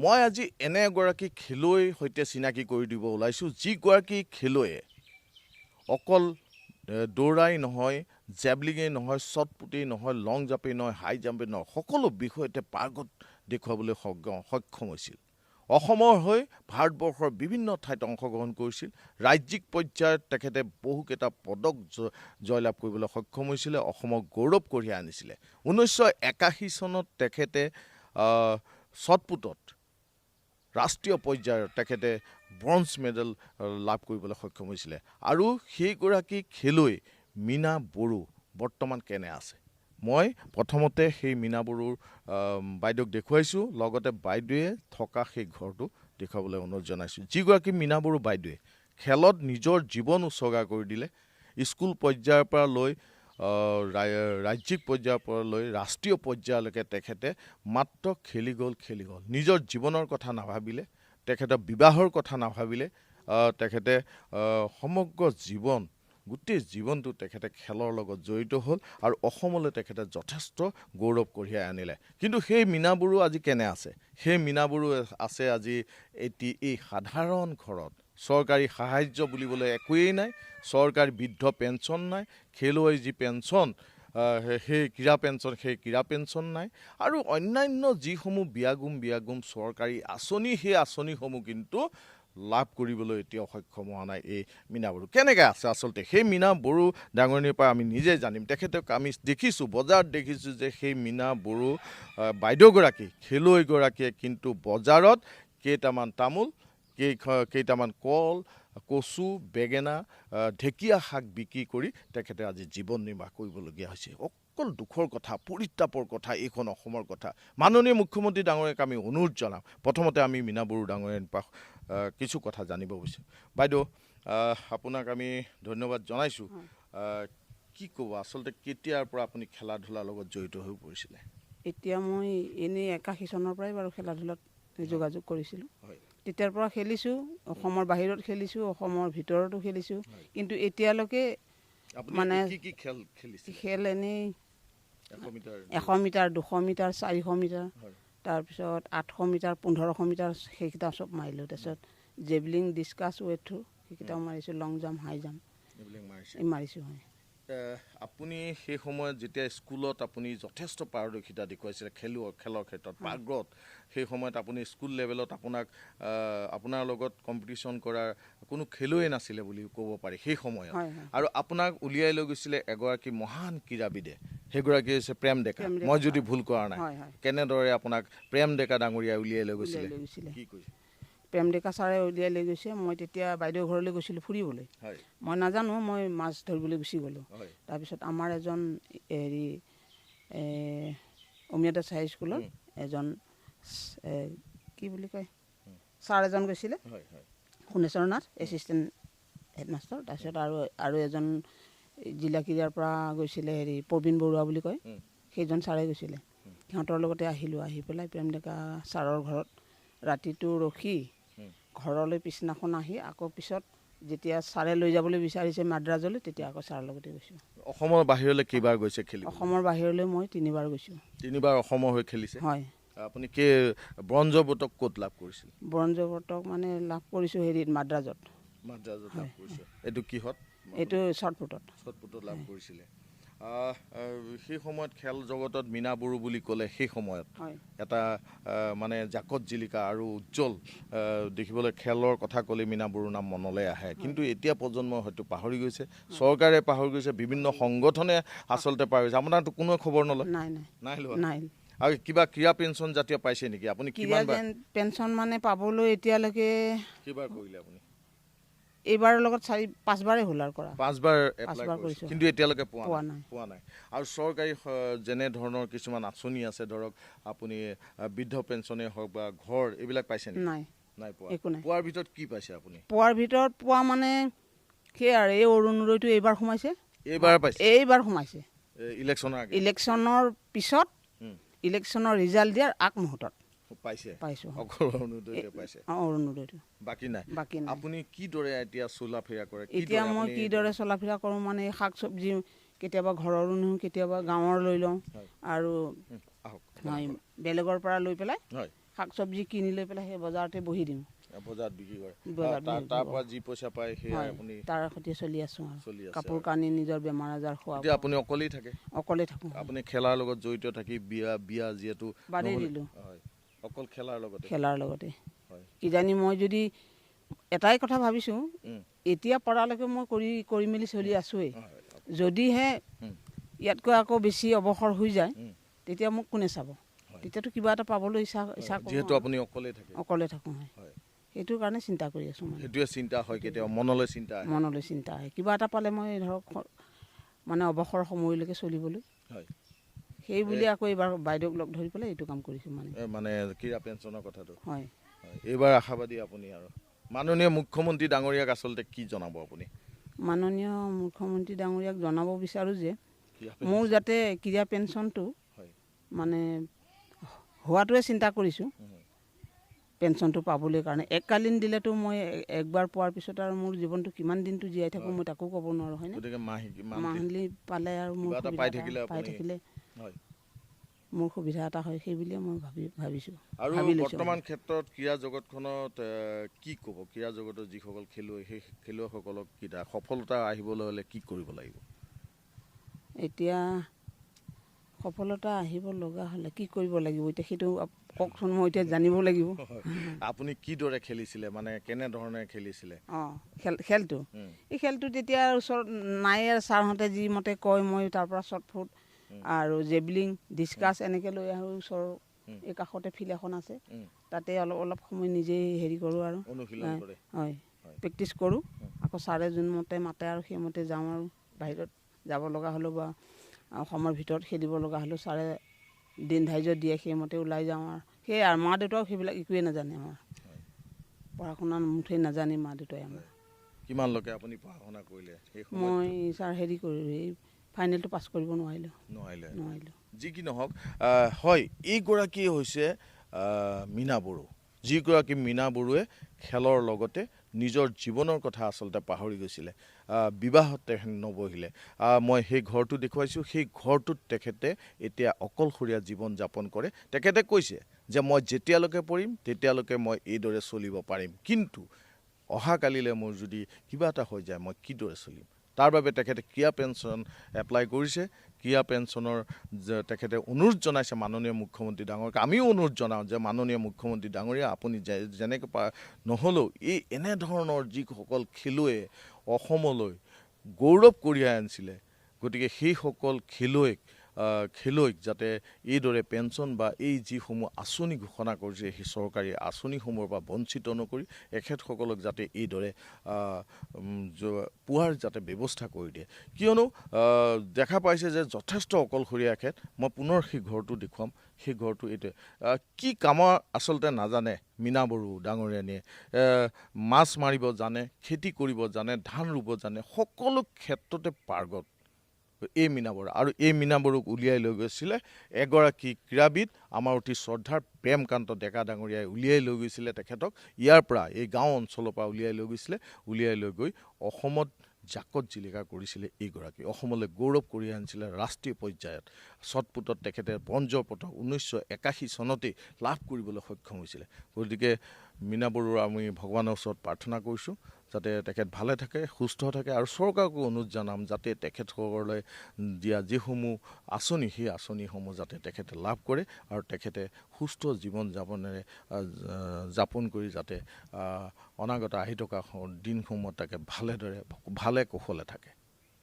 মই আজি এনে এগৰাকী খেলুৱৈৰ সৈতে চিনাকি কৰি দিব ওলাইছোঁ যিগৰাকী খেলুৱৈয়ে অকল দৌৰাই নহয়, জেভলিঙেই নহয়, শ্বটপুটেই নহয়, লং জাম্পেই নহয়, হাই জাম্পেই নহয়, সকলো বিষয়তে পাৰ্গত দেখুৱাবলৈ সক্ষম হৈছিল। অসমৰ হৈ ভাৰতবৰ্ষৰ বিভিন্ন ঠাইত অংশগ্ৰহণ কৰিছিল। ৰাজ্যিক পৰ্যায়ত তেখেতে বহুকেইটা পদক জয়লাভ কৰিবলৈ সক্ষম হৈছিলে, অসমক গৌৰৱ কঢ়িয়াই আনিছিলে। 1981 চনত তেখেতে শ্বটপুটত ৰাষ্ট্ৰীয় পৰ্যায়ত তেখেতে ব্ৰঞ্জ মেডেল লাভ কৰিবলৈ সক্ষম হৈছিলে। আৰু সেইগৰাকী খেলুৱৈ মীনা বড়ো বৰ্তমান কেনে আছে, মই প্ৰথমতে সেই মীনা বড়োৰ বাইদেউক দেখুৱাইছোঁ, লগতে বাইদেৱে থকা সেই ঘৰটো দেখুৱাবলৈ অনুৰোধ জনাইছোঁ। যিগৰাকী মীনা বড়ো বাইদেৱে খেলত নিজৰ জীৱন উৎসৰ্গা কৰি দিলে। স্কুল পৰ্যায়ৰ পৰা লৈ ৰাজ্যিক পৰ্যায়ৰ পৰা লৈ ৰাষ্ট্ৰীয় পৰ্যায়লৈকে তেখেতে মাত্ৰ খেলি গ'ল। নিজৰ জীৱনৰ কথা নাভাবিলে, তেখেতৰ বিবাহৰ কথা নাভাবিলে, তেখেতে সমগ্ৰ জীৱন গোটেই জীৱনটো তেখেতে খেলৰ লগত জড়িত হ'ল আৰু অসমলৈ তেখেতে যথেষ্ট গৌৰৱ কঢ়িয়াই আনিলে। কিন্তু সেই মীনা বড়ো আজি কেনে আছে? সেই মীনা বড়ো আছে আজি এই সাধাৰণ ঘৰত। চৰকাৰী সাহাৰ্য বুলিবলৈ একোৱেই নাই, চৰকাৰী বৃদ্ধ পেঞ্চন নাই, খেলুৱৈ যি পেঞ্চন সেই ক্ৰীড়া পেঞ্চন নাই, আৰু অন্যান্য যিসমূহ বিয়াগুম চৰকাৰী আঁচনি, সেই আঁচনিসমূহ কিন্তু লাভ কৰিবলৈ এতিয়াও সক্ষম হোৱা নাই এই মীনা বড়ো। কেনেকৈ আছে আচলতে সেই মীনা বড়ো ডাঙৰীৰ পৰা আমি নিজে জানিম। তেখেতক আমি দেখিছোঁ, বজাৰত দেখিছোঁ যে সেই মীনা বড়ো বাইদেউগৰাকী খেলুৱৈগৰাকীয়ে কিন্তু বজাৰত কেইটামান তামোল, কেইটামান কল, কচু, বেঙেনা, ঢেকীয়া শাক বিক্ৰী কৰি তেখেতে আজি জীৱন নিৰ্বাহ কৰিবলগীয়া হৈছে। অকল দুখৰ কথা, পৰিতাপৰ কথা, এইখন অসমৰ কথা। মাননীয় মুখ্যমন্ত্ৰী ডাঙৰীয়াক আমি অনুৰোধ জনাম, প্ৰথমতে আমি মীনা বড়ো ডাঙৰীয়াৰ পৰা কিছু কথা জানিব বিচাৰোঁ। বাইদেউ, আপোনাক আমি ধন্যবাদ জনাইছোঁ। কি ক'ব আচলতে কেতিয়াৰ পৰা আপুনি খেলা ধূলাৰ লগত জড়িত হৈ পৰিছিলে? এতিয়া মই এনেই 81 চনৰ পৰাই বাৰু খেলা ধূলাত যোগাযোগ কৰিছিলোঁ। তেতিয়াৰ পৰা খেলিছোঁ, অসমৰ বাহিৰত খেলিছোঁ, অসমৰ ভিতৰতো খেলিছোঁ। কিন্তু এতিয়ালৈকে মানে খেল এনেই 100 মিটাৰ, 200 মিটাৰ, 400 মিটাৰ, তাৰপিছত 800 মিটাৰ, 1500 মিটাৰ, সেইকেইটা চব মাৰিলোঁ। তাৰপিছত জেভলিং, ডিছকাছ, ৱেট থ্ৰু সেইকেইটাও মাৰিছোঁ, লং জাম্প, হাই জাম্প মাৰিছোঁ। হয়, আপুনি সেই সময়ত যেতিয়া স্কুলত আপুনি যথেষ্ট পাৰদৰ্শিতা দেখুৱাইছিলে খেলৰ ক্ষেত্ৰত পাৰ্গত, সেই সময়ত আপুনি স্কুল লেভেলত আপোনাৰ লগত কম্পিটিশ্যন কৰাৰ কোনো খেলুৱৈ নাছিলে বুলি ক'ব পাৰি সেই সময়ত। আৰু আপোনাক উলিয়াই লৈ গৈছিলে এগৰাকী মহান ক্ৰীড়াবিদে, সেইগৰাকী হৈছে প্ৰেম ডেকা, মই যদি ভুল কৰা নাই। কেনেদৰে আপোনাক প্ৰেম ডেকা ডাঙৰীয়াই উলিয়াই লৈ গৈছিলে? কি কৈছে? প্ৰেম ডেকা ছাৰে উলিয়াই লৈ গৈছে। মই তেতিয়া বাইদেউ ঘৰলৈ গৈছিলোঁ ফুৰিবলৈ। মই নাজানো, মই মাছ ধৰিবলৈ গুচি গ'লোঁ। তাৰপিছত আমাৰ এজন অমিয়াদাস হাইস্কুলৰ এজন কি বুলি কয় ছাৰ এজন গৈছিলে, সোণেশ্বৰ নাথ, এছিষ্টেণ্ট হেডমাষ্টাৰ। তাৰপিছত আৰু এজন জিলা ক্ৰীড়াৰ পৰা গৈছিলে প্ৰবীণ বৰুৱা বুলি কয়, সেইজন ছাৰে গৈছিলে। সিহঁতৰ লগতে আহিলোঁ। আহি পেলাই প্ৰেম ডেকা ছাৰৰ ঘৰত ৰাতিটো ৰখি ঘৰলৈ পিছদিনাখন আহি আকৌ পিছত যেতিয়া ছাৰে লৈ যাবলৈ বিচাৰিছে মাদ্ৰাজলৈ, তেতিয়া আকৌ ছাৰৰ লগতে গৈছোঁ। অসমৰ বাহিৰলৈ কেইবাৰ গৈছে খেলিব? অসমৰ বাহিৰলৈ মই 3বাৰ গৈছোঁ। 3বাৰ অসমৰ হৈ খেলিছে? হয়। আপুনি ব্ৰঞ্জৰ পদক ক'ত লাভ কৰিছিল? ব্ৰঞ্জৰ পদক মানে লাভ কৰিছোঁ মাদ্ৰাজত লাভ কৰিছে। এইটো কিহত? এইটো শ্বটপুটত লাভ কৰিছিলে। সেই সময়ত খেল জগতত মীনা বড়ো বুলি ক'লে সেই সময়ত এটা মানে জাকত জিলিকা আৰু উজ্জ্বল দেখিবলৈ, খেলৰ কথা ক'লে মীনা বড়োৰ নাম মনলৈ আহে। কিন্তু এতিয়া প্ৰজন্মই হয়তো পাহৰি গৈছে, চৰকাৰে পাহৰি গৈছে, বিভিন্ন সংগঠনে আচলতে পাহৰি গৈছে। আপোনাৰতো কোনো খবৰ নলয়? নাই। আৰু কিবা ক্ৰীড়া পেঞ্চন জাতীয় পাইছে নেকি আপুনি? কিমান পেঞ্চন মানে পাবলৈ এতিয়ালৈকে কিবাৰ কৰিলে আপুনি? এইবাৰৰ লগত 4-5বাৰেই হ'ল আৰু কৰা। 5বাৰ এপ্লাই কৰিছোঁ, কিন্তু এতিয়ালৈকে পোৱা নাই। আৰু চৰকাৰী যেনে ধৰণৰ কিছুমান আঁচনি আছে, ধৰক আপুনি বৃদ্ধ পেঞ্চনেই হওক বা ঘৰ, এইবিলাক পাইছে নেকি? নাই পোৱা। একো নাই। পোৱাৰ ভিতৰত কি পাইছে আপুনি? পোৱাৰ ভিতৰত পোৱা মানে সেই আৰু এই অৰুণোদয়টো এইবাৰ সোমাইছে। এইবাৰ সোমাইছে ইলেকশ্যনৰ পিছত, ইলেকশ্যনৰ ৰিজাল্ট দিয়াৰ আগমুহূৰ্তত পাইছোঁ। অৰুণোদয়টো বাকী নাই। আপুনি কিদৰে এতিয়া চলা ফিৰা কৰে? এতিয়া মই কিদৰে চলা ফিৰা কৰোঁ মানে শাক চব্জি কেতিয়াবা ঘৰৰো নিওঁ, কেতিয়াবা গাঁৱৰ লৈ লওঁ, আৰু বেলেগৰ পৰা লৈ পেলাই শাক চব্জি কিনি লৈ পেলাই সেই বজাৰতে বহি দিওঁ, বজাৰত বিক্ৰী কৰে, বজাৰত তাৰ পৰা যি পইচা পায় সেয়া আপুনি তাৰ সৈতে চলি আছোঁ আৰু চলি আছে। কাপোৰ কানি নিজৰ বেমাৰ আজাৰ খোৱা এতিয়া আপুনি অকলেই থাকে? অকলে থাকোঁ। আপুনি খেলাৰ লগত জড়িত থাকি বিয়া যিহেতু বাদেই দিলোঁ, হয়, অকল খেলাৰ লগতে হয়। কিজানি মই যদি এটাই কথা ভাবিছোঁ, এতিয়া পৰালৈকে মই কৰি মেলি চলি আছোঁৱেই, যদিহে ইয়াতকৈ আকৌ বেছি অৱসৰ হৈ যায় তেতিয়া মোক কোনে চাব? তেতিয়াতো কিবা এটা পাবলৈ ইচ্ছা কৰোঁ, যিহেতু আপুনি অকলে থাকোঁ। হয়, সেইটো কাৰণে চিন্তা কৰি আছোঁ। সেইটোৱে চিন্তা হয়, কেতিয়াবা মনলৈ চিন্তা আহে কিবা এটা পালে মই ধৰক মানে অৱসৰ সময়লৈকে চলিবলৈ, সেই বুলি আকৌ এইবাৰ বাইদেউক লগ ধৰি পেলাই এইটো কাম কৰিছোঁ, মানে ক্ৰীড়া পেঞ্চনৰ কথাটো। হয়, এইবাৰ আশাবাদী আপুনি। আৰু মাননীয় মুখ্যমন্ত্ৰী ডাঙৰীয়াক আচলতে কি জনাব আপুনি? মাননীয় মুখ্যমন্ত্ৰী ডাঙৰীয়াক জনাব বিচাৰোঁ যে মোৰ যাতে ক্ৰীড়া পেঞ্চনটো মানে হোৱাটোৱে চিন্তা কৰিছোঁ, পেঞ্চনটো পাবলৈ কাৰণে। এককালীন দিলেতো মই একবাৰ পোৱাৰ পিছত আৰু মোৰ জীৱনটো কিমান দিনটো জীয়াই থাকোঁ মই তাকো ক'ব নোৱাৰোঁ, হয়নে? মাহিলী পালে আৰু মোৰ পাই থাকিলে মোৰ সুবিধা এটা হয়, সেই বুলিয়ে মই ভাবিছোঁ। আৰু বৰ্তমান ক্ষেত্ৰত ক্ৰীড়া জগতখনত কি ক'ব? ক্ৰীড়া জগতৰ যিসকল খেলুৱৈ, সেই খেলুৱৈসকলক সফলতা আহিবলৈ হ'লে কি কৰিব লাগিব? এতিয়া সফলতা আহিব লগা হ'লে কি কৰিব লাগিব, এতিয়া সেইটো কওকচোন, মই এতিয়া জানিব লাগিব। আপুনি কিদৰে খেলিছিলে, মানে কেনেধৰণে খেলিছিলে? খেলটো এই খেলটো তেতিয়া ওচৰত নাই, ছাৰহঁতে যি মতে কয় মই তাৰ পৰা শ্বৰ্টফুট আৰু জেভলিং, ডিছকাছ এনেকৈ লৈ আহোঁ। ওচৰৰ এই কাষতে ফিল্ড এখন আছে, তাতে অলপ সময় নিজেই হেৰি কৰোঁ আৰু হয়, প্ৰেক্টিছ কৰোঁ। আকৌ ছাৰে যোনমতে মাতে আৰু সেইমতে যাওঁ, আৰু বাহিৰত যাব লগা হ'লেও বা অসমৰ ভিতৰত খেলিব লগা হ'লেও ছাৰে দিন ধাৰ্য দিয়ে, সেইমতে ওলাই যাওঁ। আৰু সেয়াই আৰু মা দেউতাও সেইবিলাক একোৱেই নাজানে, আমাৰ পঢ়া শুনা মুঠেই নাজানে মা দেউতাই আমাৰ। কিমানলৈকে আপুনি পঢ়া শুনা কৰিলে? মই ছাৰ হেৰি কৰিলোঁ, এই ফাইনেলটো পাছ কৰিব নোৱাৰিলোঁ। যি কি নহওক, হয়, এইগৰাকী হৈছে মীনা বড়ো, যিগৰাকী মীনা বড়োৱে খেলৰ লগতে নিজৰ জীৱনৰ কথা আচলতে পাহৰি গৈছিলে। বিবাহত তেখেত নবহিলে। মই সেই ঘৰটো দেখুৱাইছোঁ, সেই ঘৰটোত তেখেতে এতিয়া অকলশৰীয়া জীৱন যাপন কৰে। তেখেতে কৈছে যে মই যেতিয়ালৈকে পঢ়িম তেতিয়ালৈকে মই এইদৰে চলিব পাৰিম, কিন্তু অহাকালিলৈ মোৰ যদি কিবা এটা হৈ যায় মই কিদৰে চলিম? তাৰ বাবে তেখেতে ক্ৰীড়া পেঞ্চন এপ্লাই কৰিছে। ক্ৰীড়া পেঞ্চনৰ তেখেতে অনুৰোধ জনাইছে মাননীয় মুখ্যমন্ত্ৰী ডাঙৰীয়াক। আমিও অনুৰোধ জনাওঁ যে মাননীয় মুখ্যমন্ত্ৰী ডাঙৰীয়া, আপুনি যেনেকৈ নহ'লেও এই এনেধৰণৰ যিসকল খেলুৱৈয়ে অসমলৈ গৌৰৱ কঢ়িয়াই আনিছিলে, গতিকে সেইসকল খেলুৱৈক যাতে এইদৰে পেঞ্চন বা এই যিসমূহ আঁচনি ঘোষণা কৰিছে, সেই চৰকাৰী আঁচনিসমূহৰ পৰা বঞ্চিত নকৰি এখেতসকলক যাতে এইদৰে পোৱাৰ যাতে ব্যৱস্থা কৰি দিয়ে। কিয়নো দেখা পাইছে যে যথেষ্ট অকলশৰীয়া এখেত। মই পুনৰ সেই ঘৰটো দেখুৱাম। সেই ঘৰটো এইটোৱে, কি কামৰ আচলতে নাজানে মীনা বড়ো ডাঙৰীয়ানীয়ে। মাছ মাৰিব জানে, খেতি কৰিব জানে, ধান ৰুব জানে, সকলো ক্ষেত্ৰতে পাৰ্গত এই মীনা বড়ো। আৰু এই মীনা বড়োক উলিয়াই লৈ গৈছিলে এগৰাকী ক্ৰীড়াবিদ, আমাৰ অতি শ্ৰদ্ধাৰ প্ৰেমকান্ত ডেকা ডাঙৰীয়াই উলিয়াই লৈ গৈছিলে তেখেতক। ইয়াৰ পৰা, এই গাঁও অঞ্চলৰ পৰা উলিয়াই লৈ গৈছিলে। উলিয়াই লৈ গৈ অসমত জাকত জিলিকা কৰিছিলে এইগৰাকী। অসমলৈ গৌৰৱ কঢ়িয়াই আনিছিলে ৰাষ্ট্ৰীয় পৰ্যায়ত। শ্বটপুটত তেখেতে ব্ৰঞ্জৰ পদক 1981 চনতেই লাভ কৰিবলৈ সক্ষম হৈছিলে। গতিকে মীনা বড়োৰ আমি ভগৱানৰ ওচৰত প্ৰাৰ্থনা কৰিছোঁ যাতে তেখেত ভালে থাকে, সুস্থ থাকে। আৰু চৰকাৰকো অনুৰোধ জনাম যাতে তেখেতসকললৈ দিয়া যিসমূহ আঁচনি, সেই আঁচনিসমূহ যাতে তেখেতে লাভ কৰে আৰু তেখেতে সুস্থ জীৱন যাপন কৰি যাতে অনাগত আহি থকা দিনসমূহত তাকে ভালে কুশলে থাকে।